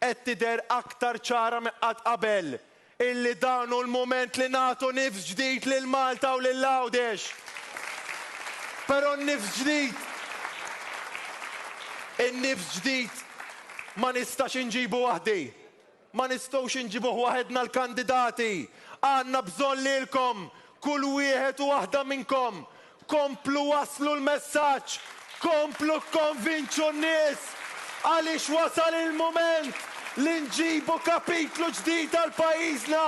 qed tidher aktar ċara minn qatt qabel illi dan hu l-mument li nagħtu nifs ġdid lil Malta u lil Għawdex. Però n-nifs ġdid, in-nifs ġdid ma nistax inġibu waħdi. Ma nistgħux inġibuh waħedna l-kandidati. Għandna bżonn lilkom, kull wieħed u waħda minnkom. Komplu waslu l-messaġġ, komplu konvinċu n-nies għaliex wasal il-mument li nġibu kapitlu ġdid tal-pajjiżna.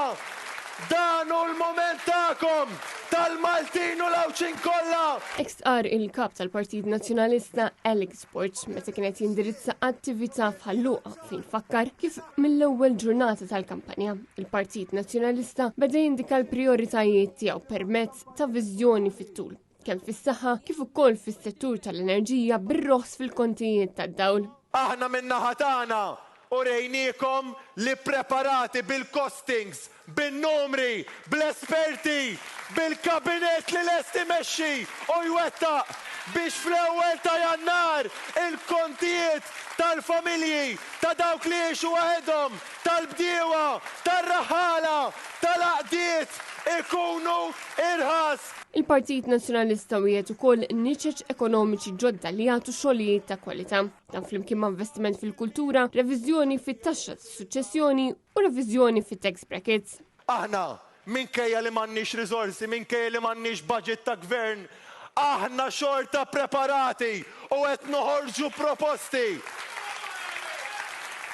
Dan hu l-mument tagħkom tal-Maltin u l-Għawċin kollha. Ex-qar il-kap tal-Partit Nazzjonalista Alex Borch meta kienet jindirizza attività f'Ħalluqa fejn fakkar kif mill-ewwel ġurnata tal-kampanja il-Partit Nazzjonalista beda jindika l-prijoritajiet tiegħu permezz ta' viżjoni fit-tul kemm fis-saħħa kif ukoll fis-settur tal-enerġija bir-roħs fil-kontijiet tad-dawl. Aħna min-naħa tagħna u rejniekom li preparati bil-costings, bin-numri, bl-esperti, bil-kabinet li lesti mexxi u jwettaq biex fl-ewwel ta' Jannar il-kontijiet tal-familji ta' dawk li jgħixu waħedhom, tal-bdiewa, tar-raħala, tal-għaqdiet ikunu irħas. Il-Partit Nazzjonalista wieħed ukoll niċeċ ekonomiċi ġodda li jagħtu xogħlijiet ta' kwalità. Dan flimkien ma' investiment fil-kultura, reviżjoni fit-taxxa tas-suċċessjoni u reviżjoni fit-tax brackets. Aħna minkejja li m'għandniex riżorsi, minkejja li m'għandniex budget ta' gvern, aħna xorta preparati u qed noħorġu proposti.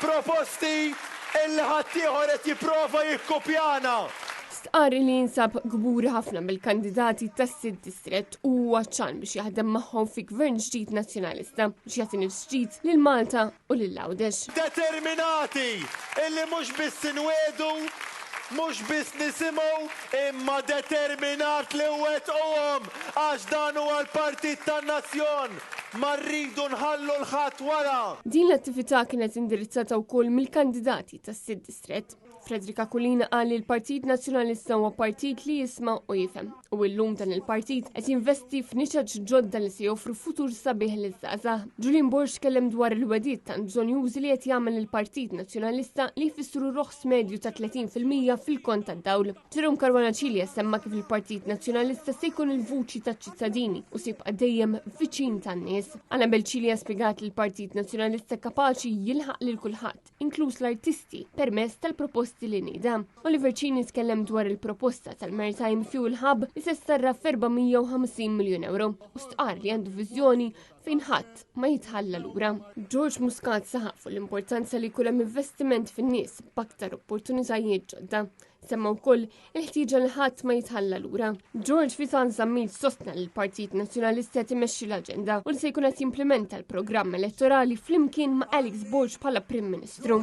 Proposti illi ħadd ieħor qed jipprova jikkopjana. Stqar li jinsab gburi ħafna bil-kandidati tas-Sid Distrett u għaċċan biex jaħdem magħhom fi gvern ġdid nazzjonalista biex jagħti nifs ġdid lil Malta u lil Għawdex. Determinati illi mhux biss inwedu, mhux biss nisimgħu, imma determinat li wettquhom għax dan huwa l-Partit tan-Nazzjon. Ma rridu nħallu l-ħadd wara. Din l-attività kienet indirizzata wkoll mill-kandidati tas-Sid Distrett. Fredrika Kulina qal li l-Partit Nazzjonalista huwa partit li jisma' u jifhem u llum dan il-partit qed jinvesti f'niċaġġ ġodda li se joffru futur sabiħ liż-żgħażagħ. Julian Borch kellem dwar il-wedid ta' bżonjużi li qed jagħmel il-Partit Nazzjonalista li jfissru roħs medju ta' 30% fil-kont tad-dawl. Ġerome Caruana semma kif il-Partit Nazzjonalista se jkun il-vuċi taċ-ċittadini u se jibqa' dejjem viċin tan-nies. Annabel Cilia spjegat li l-Partit Nazzjonalista kapaċi jilħaq lil kulħadd, inkluż l-artisti, permezz tal-proposti li nida. Oliver Cini tkellem dwar il-proposta tal-Maritime Fuel Hub li se starra f'450 miljun euro u stqar li għandu viżjoni fejn ħadd ma jitħalla lura. George Muscat saħaq fuq l-importanza li jkun hemm investiment fin-nies b'aktar opportunitajiet ġodda. Semma wkoll il-ħtieġa li ħadd ma jitħalla lura. George Fitan Zammil sostna li l-Partit Nazzjonalista timexxi l-aġenda u li se jkun qed jimplementa l-programm elettorali flimkien ma' Alex Borch bħala Prim Ministru.